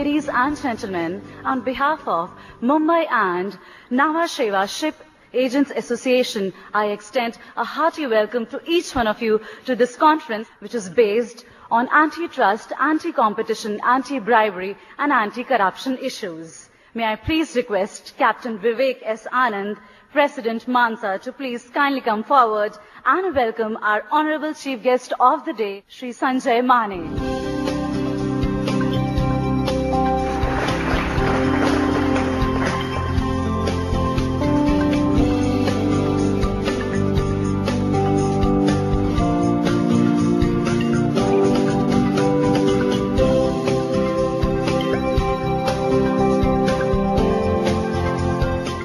ladies and gentlemen, on behalf of Mumbai and Nhava Sheva Ship Agents Association, I extend a hearty welcome to each one of you to this conference, which is based on antitrust, anti-competition, anti-bribery and anti-corruption issues. May I please request Captain Vivek S. Anand, President MANSA, to please kindly come forward and welcome our Honorable Chief Guest of the day, Shri Sanjay Mane.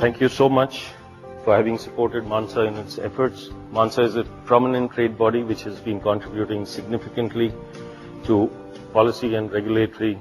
Thank you so much for having supported MANSA in its efforts. MANSA is a prominent trade body which has been contributing significantly to policy and regulatory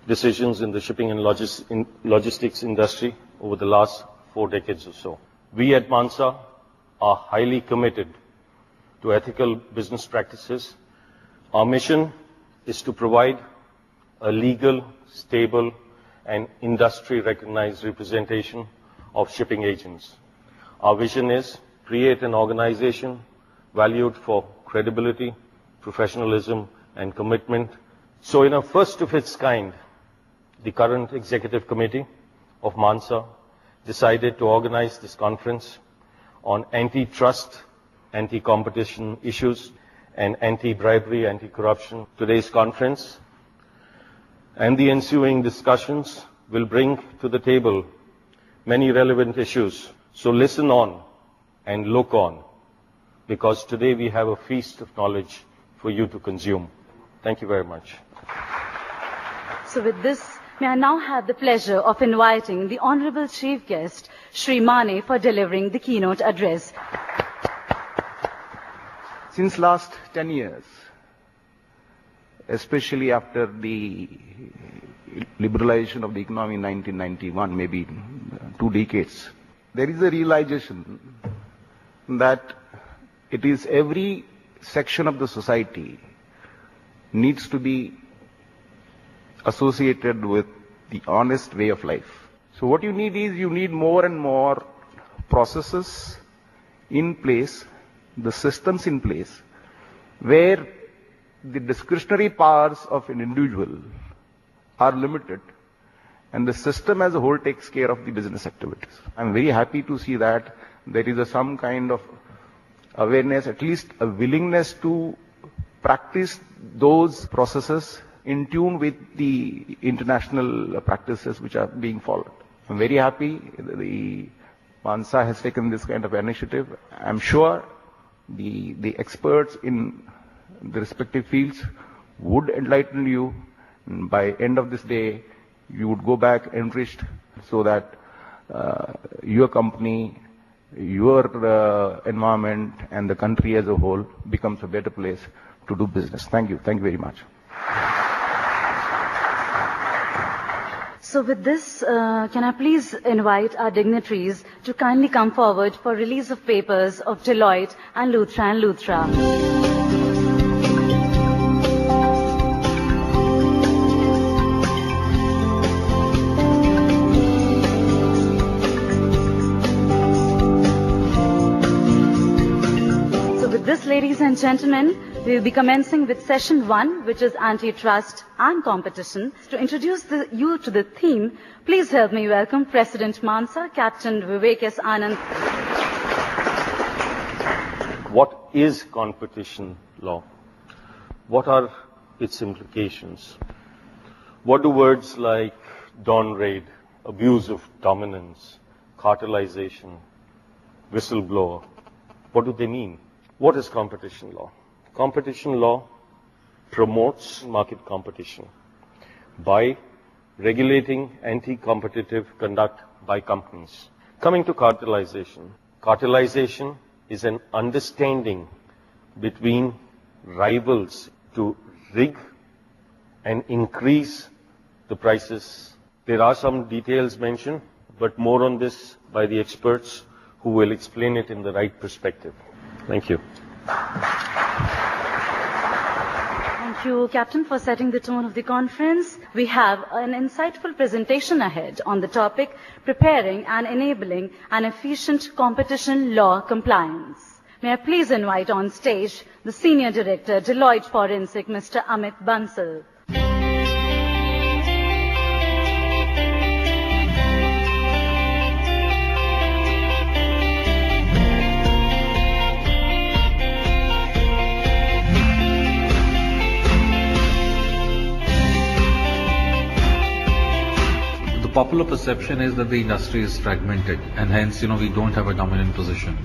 decisions in the shipping and logistics industry over the last 4 decades or so. We at MANSA are highly committed to ethical business practices. Our mission is to provide a legal, stable, and industry-recognized representation of shipping agents. Our vision is create an organization valued for credibility, professionalism, and commitment. So in a first of its kind, the current executive committee of MANSA decided to organize this conference on antitrust, anti-competition issues, and anti-bribery, anti-corruption. Today's conference and the ensuing discussions will bring to the table many relevant issues. So listen on and look on, because today we have a feast of knowledge for you to consume. Thank you very much. So with this, may I now have the pleasure of inviting the Honorable Chief Guest, Shri Mane, for delivering the keynote address. Since last 10 years, especially after the liberalization of the economy in 1991, maybe 2 decades, there is a realization that it is every section of the society needs to be associated with the honest way of life. So what you need is, you need more and more processes in place, the systems in place, where the discretionary powers of an individual are limited and the system as a whole takes care of the business activities. I'm very happy to see that there is some kind of awareness, at least a willingness to practice those processes in tune with the international practices which are being followed. I'm very happy the MANSA has taken this kind of initiative. I'm sure the experts in the respective fields would enlighten you. By end of this day, you would go back enriched, so that your company, your environment, and the country as a whole becomes a better place to do business. Thank you. Thank you very much. So with this, can I please invite our dignitaries to kindly come forward for release of papers of Deloitte and Luthra. This, ladies and gentlemen, we will be commencing with session 1, which is antitrust and competition. To introduce you to the theme, please help me welcome President MANSA, Captain Vivek S. Anand. What is competition law? What are its implications? What do words like dawn raid, abuse of dominance, cartelization, whistleblower, what do they mean? What is competition law? Competition law promotes market competition by regulating anti-competitive conduct by companies. Coming to cartelization. Cartelization is an understanding between rivals to rig and increase the prices. There are some details mentioned, but more on this by the experts who will explain it in the right perspective. Thank you. Thank Thank you, Captain, for setting the tone of the conference. We have an insightful presentation ahead on the topic, preparing and enabling an efficient competition law compliance. May I please invite on stage the Senior Director, Deloitte Forensic, Mr. Amit Bansal. Popular perception is that the industry is fragmented and hence, we don't have a dominant position.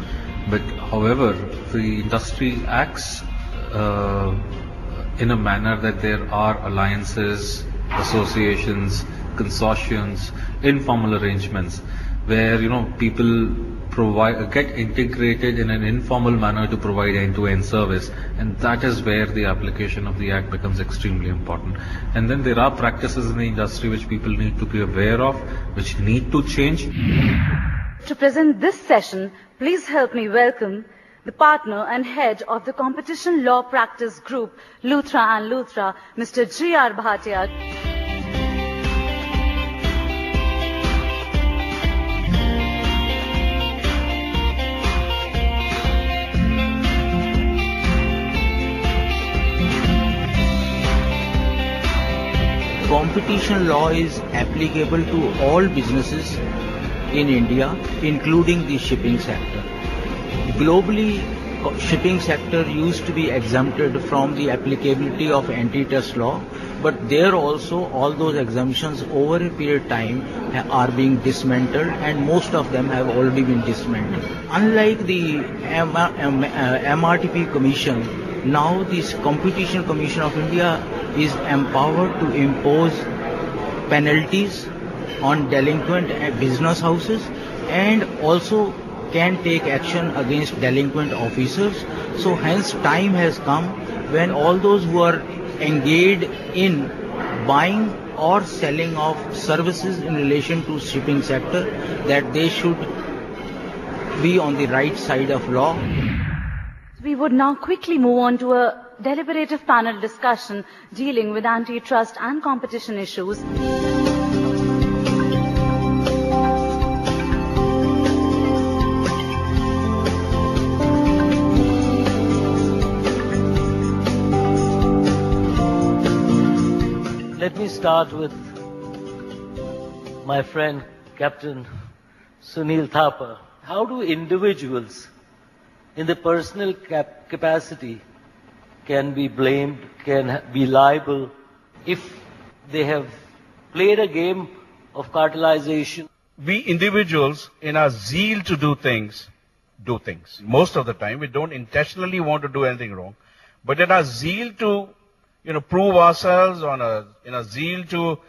But however, the industry acts in a manner that there are alliances, associations, consortiums, informal arrangements where, people get integrated in an informal manner to provide end-to-end service, and that is where the application of the Act becomes extremely important. And then there are practices in the industry which people need to be aware of, which need to change. To present this session, please help me welcome the partner and head of the Competition Law Practice Group, Luthra and Luthra, Mr. G.R. Bhatia. Competition law is applicable to all businesses in India, including the shipping sector. Globally, shipping sector used to be exempted from the applicability of antitrust law, but there also all those exemptions over a period of time are being dismantled, and most of them have already been dismantled. Unlike the MRTP Commission, now this Competition Commission of India is empowered to impose penalties on delinquent business houses and also can take action against delinquent officers. So hence time has come when all those who are engaged in buying or selling of services in relation to shipping sector, that they should be on the right side of law. We would now quickly move on to a deliberative panel discussion dealing with antitrust and competition issues. Let me start with my friend Captain Sunil Thapa. How do individuals in the personal capacity can be blamed, can be liable if they have played a game of cartelization? We individuals, in our zeal to do things. Most of the time, we don't intentionally want to do anything wrong, but in our zeal to, prove ourselves, in a zeal to,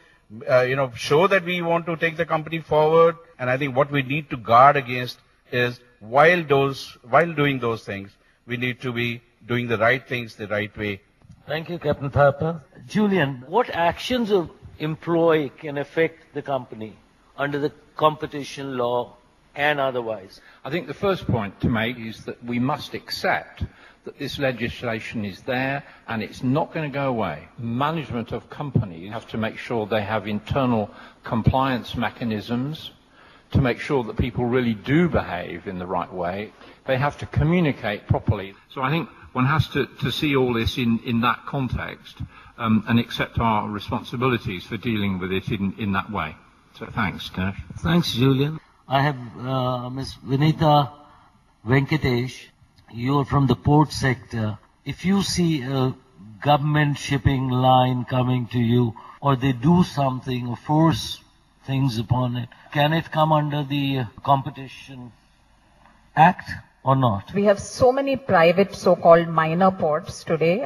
show that we want to take the company forward. And I think what we need to guard against is while doing those things, we need to be doing the right things the right way. Thank you, Captain Thapa. Julian, what actions of employee can affect the company under the competition law and otherwise? I think the first point to make is that we must accept that this legislation is there and it's not going to go away. Management of companies have to make sure they have internal compliance mechanisms to make sure that people really do behave in the right way. They have to communicate properly. So I think one has to see all this in that context and accept our responsibilities for dealing with it in that way. So thanks, Dinesh. Thanks, Julian. I have Ms. Vinita Venkatesh. You're from the port sector. If you see a government shipping line coming to you, or they do something or force things upon it, can it come under the Competition Act or not? We have so many private so-called minor ports today,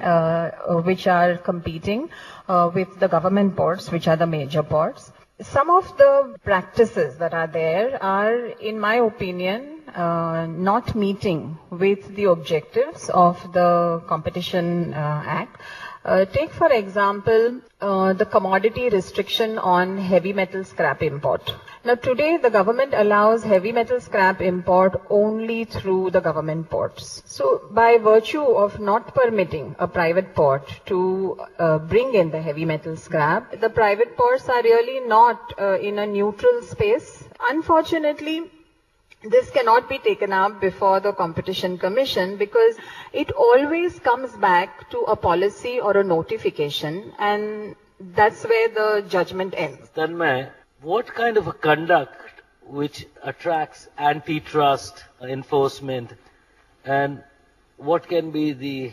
which are competing with the government ports, which are the major ports. Some of the practices that are there are, in my opinion, not meeting with the objectives of the Competition Act. Take, for example, the commodity restriction on heavy metal scrap import. Now today the government allows heavy metal scrap import only through the government ports. So by virtue of not permitting a private port to bring in the heavy metal scrap, the private ports are really not in a neutral space. Unfortunately, this cannot be taken up before the Competition Commission because it always comes back to a policy or a notification, and that's where the judgment ends. Tanmay, what kind of a conduct which attracts antitrust enforcement, and what can be the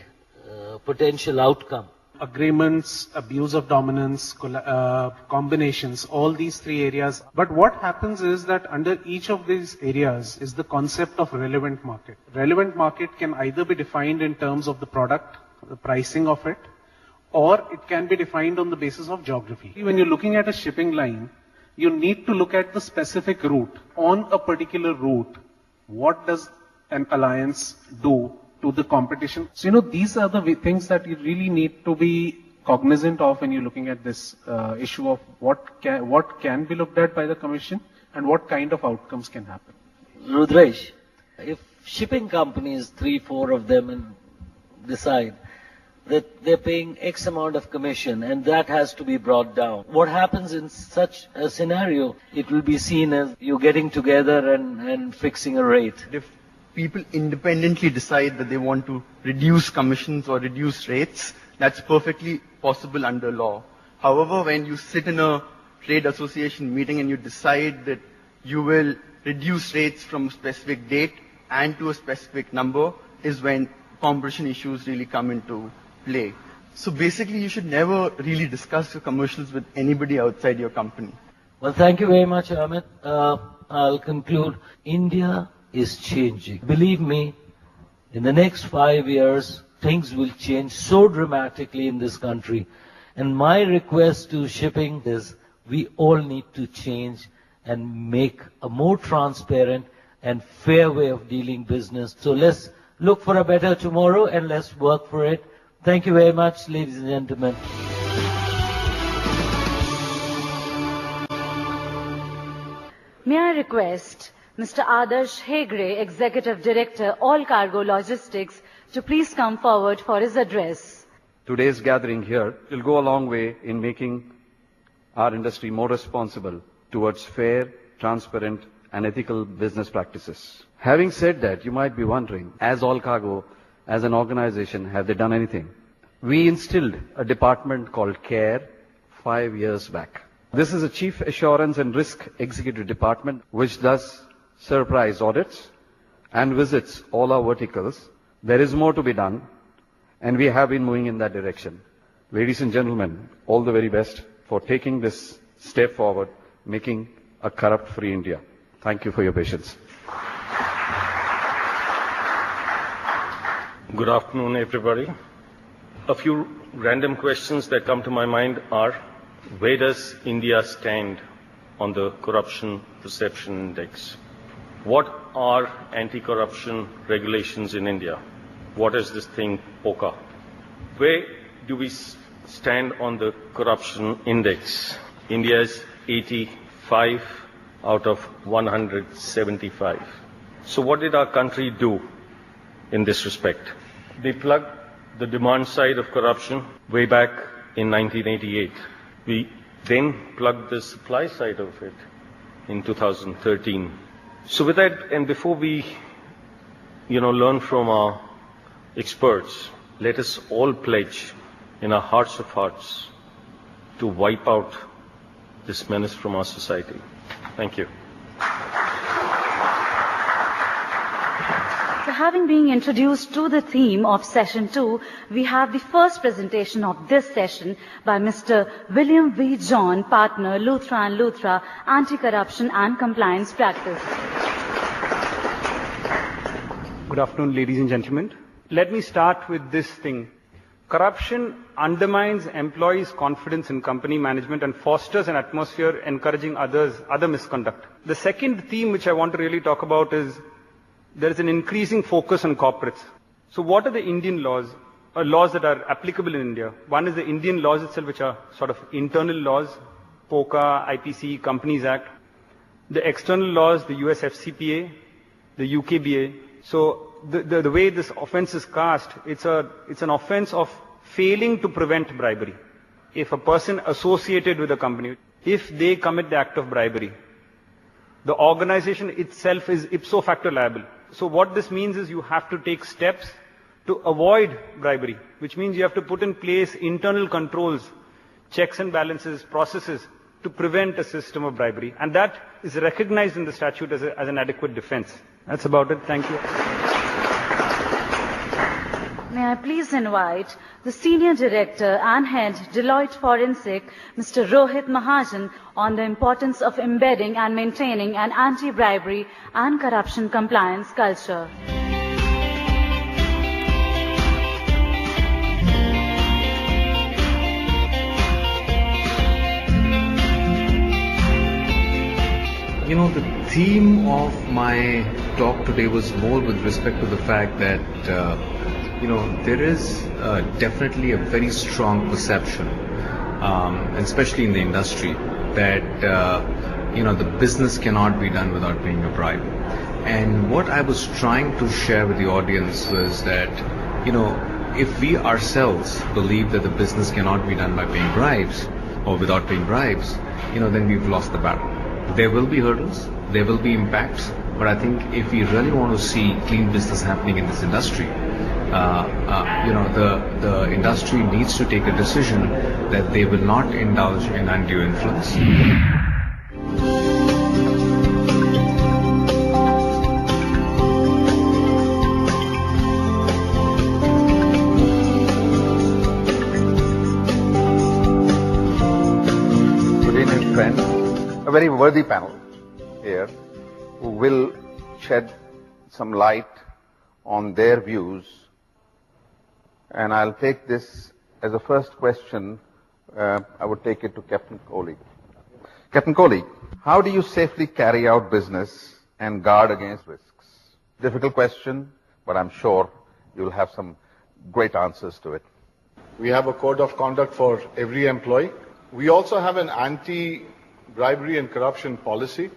potential outcome? Agreements, abuse of dominance, combinations, all these three areas. But what happens is that under each of these areas is the concept of relevant market. Relevant market can either be defined in terms of the product, the pricing of it, or it can be defined on the basis of geography. When you're looking at a shipping line, you need to look at the specific route. On a particular route, what does an alliance do to the competition? So, these are the things that you really need to be cognizant of when you're looking at this issue of what can be looked at by the Commission and what kind of outcomes can happen. Rudresh, if shipping companies, 3-4 of them, decide that they're paying X amount of commission and that has to be brought down, what happens in such a scenario? It will be seen as you getting together and fixing a rate. If people independently decide that they want to reduce commissions or reduce rates, that's perfectly possible under law. However, when you sit in a trade association meeting and you decide that you will reduce rates from a specific date and to a specific number is when competition issues really come into play. So basically, you should never really discuss your commercials with anybody outside your company. Well, thank you very much, Amit. I'll conclude. India is changing. Believe me, in the next 5 years, things will change so dramatically in this country. And my request to shipping is we all need to change and make a more transparent and fair way of dealing business. So let's look for a better tomorrow and let's work for it. Thank you very much, ladies and gentlemen. May I request Mr. Adarsh Hegre, Executive Director, All Cargo Logistics, to please come forward for his address. Today's gathering here will go a long way in making our industry more responsible towards fair, transparent, and ethical business practices. Having said that, you might be wondering, as All Cargo, as an organization, have they done anything? We instilled a department called CARE 5 years back. This is a Chief Assurance and Risk Executive Department which does surprise audits and visits all our verticals. There is more to be done, and we have been moving in that direction. Ladies and gentlemen, all the very best for taking this step forward, making a corrupt-free India. Thank you for your patience. Good afternoon, everybody. A few random questions that come to my mind are, where does India stand on the Corruption Perception Index? What are anti-corruption regulations in India? What is this thing, POCA? Where do we stand on the corruption index? India is 85 out of 175. So what did our country do in this respect? They plugged the demand side of corruption way back in 1988. We then plugged the supply side of it in 2013. So with that, and before we, learn from our experts, let us all pledge in our hearts of hearts to wipe out this menace from our society. Thank you. So having been introduced to the theme of session 2, we have the first presentation of this session by Mr. William V. John, partner, Luthra & Luthra, Anti-Corruption and Compliance Practice. Good afternoon, ladies and gentlemen. Let me start with this thing. Corruption undermines employees' confidence in company management and fosters an atmosphere encouraging other misconduct. The second theme which I want to really talk about is there is an increasing focus on corporates. So what are the Indian laws, or laws that are applicable in India? One is the Indian laws itself, which are sort of internal laws, POCA, IPC, Companies Act. the external laws, the US FCPA, the UKBA. So the way this offense is cast, it's an offense of failing to prevent bribery. If a person associated with a company, if they commit the act of bribery, the organization itself is ipso facto liable. So what this means is you have to take steps to avoid bribery, which means you have to put in place internal controls, checks and balances, processes to prevent a system of bribery. And that is recognized in the statute as an adequate defense. That's about it. Thank you. May I please invite the Senior Director and Head, Deloitte Forensic, Mr. Rohit Mahajan, on the importance of embedding and maintaining an anti-bribery and corruption compliance culture. You know, the theme of my talk today was more with respect to the fact that, there is definitely a very strong perception, especially in the industry, that, the business cannot be done without paying a bribe. And what I was trying to share with the audience was that, if we ourselves believe that the business cannot be done by paying bribes or without paying bribes, then we've lost the battle. There will be hurdles, there will be impacts, but I think if we really want to see clean business happening in this industry, the industry needs to take a decision that they will not indulge in undue influence. Good evening, friends. A very worthy panel here who will shed some light on their views. And I'll take this as a first question. I would take it to Captain Kohli. Captain Kohli, how do you safely carry out business and guard against risks? Difficult question, but I'm sure you'll have some great answers to it. We have a code of conduct for every employee. We also have an anti-bribery and corruption policy.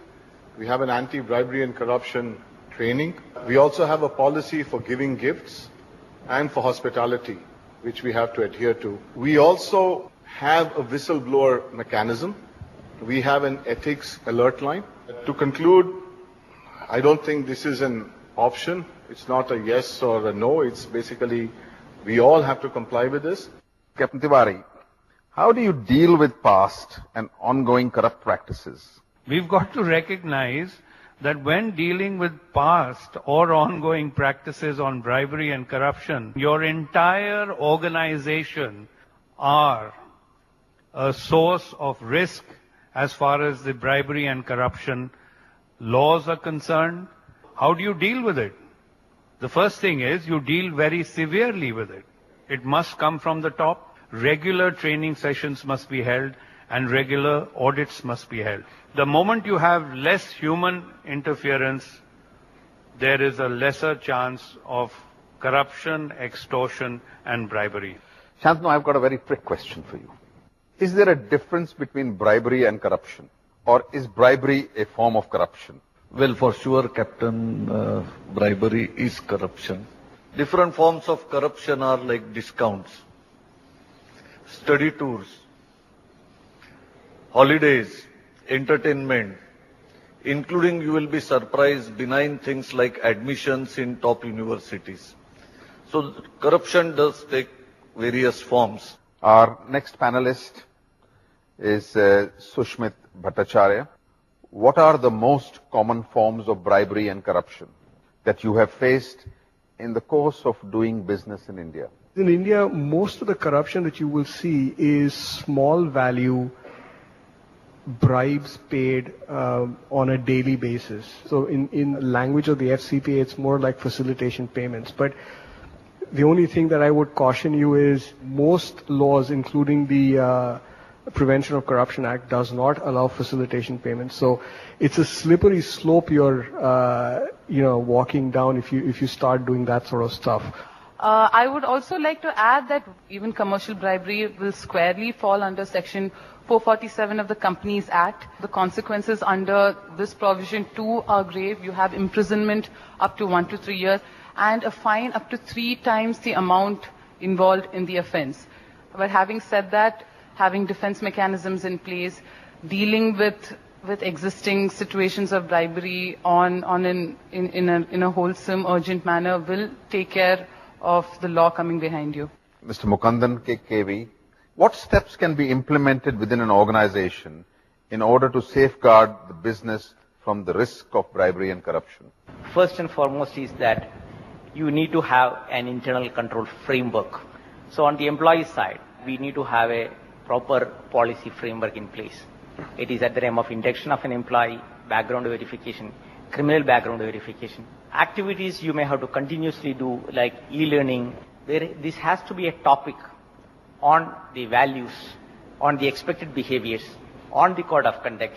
We have an anti-bribery and corruption training. We also have a policy for giving gifts and for hospitality, which we have to adhere to. We also have a whistleblower mechanism. We have an ethics alert line. To conclude, I don't think this is an option. It's not a yes or a no. It's basically we all have to comply with this. Captain Tiwari, how do you deal with past and ongoing corrupt practices? We've got to recognize that when dealing with past or ongoing practices on bribery and corruption, your entire organization are a source of risk as far as the bribery and corruption laws are concerned. How do you deal with it? The first thing is you deal very severely with it. It must come from the top. Regular training sessions must be held and regular audits must be held. The moment you have less human interference, there is a lesser chance of corruption, extortion, and bribery. Shantanu, I've got a very quick question for you. Is there a difference between bribery and corruption? Or is bribery a form of corruption? Well, for sure, Captain, bribery is corruption. Different forms of corruption are like discounts, study tours, holidays, entertainment, including, you will be surprised, benign things like admissions in top universities. So corruption does take various forms. Our next panelist is Sushmit Bhattacharya. What are the most common forms of bribery and corruption that you have faced in the course of doing business in India? In India, most of the corruption that you will see is small value bribes paid on a daily basis. So in language of the FCPA, it's more like facilitation payments. But the only thing that I would caution you is most laws, including the Prevention of Corruption Act, does not allow facilitation payments. So it's a slippery slope you're walking down if you start doing that sort of stuff. I would also like to add that even commercial bribery will squarely fall under Section 447 of the Companies Act. The consequences under this provision too are grave. You have imprisonment up to 1 to 3 years and a fine up to 3 times the amount involved in the offense. But having said that, having defense mechanisms in place, dealing with existing situations of bribery in a wholesome, urgent manner will take care of the law coming behind you. Mr. Mukandan KV, what steps can be implemented within an organization in order to safeguard the business from the risk of bribery and corruption? First and foremost is that you need to have an internal control framework. So on the employee side, we need to have a proper policy framework in place. It is at the realm of induction of an employee, background verification, criminal background verification. Activities you may have to continuously do, like e-learning, where this has to be a topic on the values, on the expected behaviors, on the code of conduct.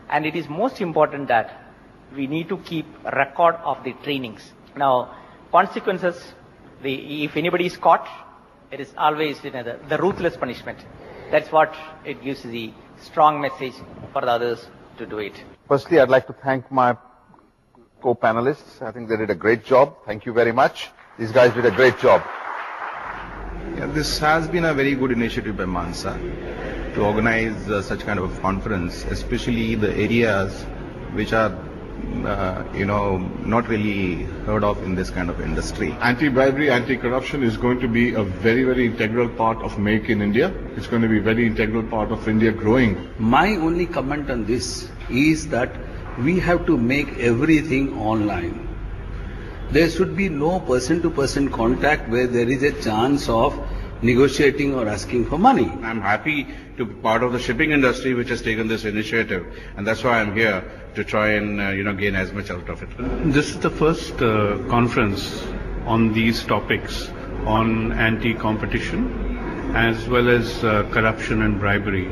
And it is most important that we need to keep a record of the trainings. Now, consequences, if anybody is caught, it is always the ruthless punishment. That's what it gives the strong message for the others to do it. Firstly, I'd like to thank my co-panelists. I think they did a great job. Thank you very much. These guys did a great job. Yeah, this has been a very good initiative by MANSA to organize such kind of a conference, especially the areas which are, not really heard of in this kind of industry. Anti-bribery, anti-corruption is going to be a very, very integral part of Make in India. It's going to be a very integral part of India growing. My only comment on this is that we have to make everything online. There should be no person-to-person contact where there is a chance of negotiating or asking for money. I'm happy to be part of the shipping industry which has taken this initiative, and that's why I'm here to try and gain as much out of it. This is the first conference on these topics on anti-competition as well as corruption and bribery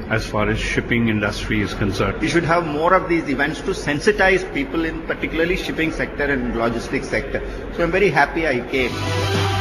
as far as shipping industry is concerned. We should have more of these events to sensitize people in particularly shipping sector and logistics sector. So I'm very happy I came.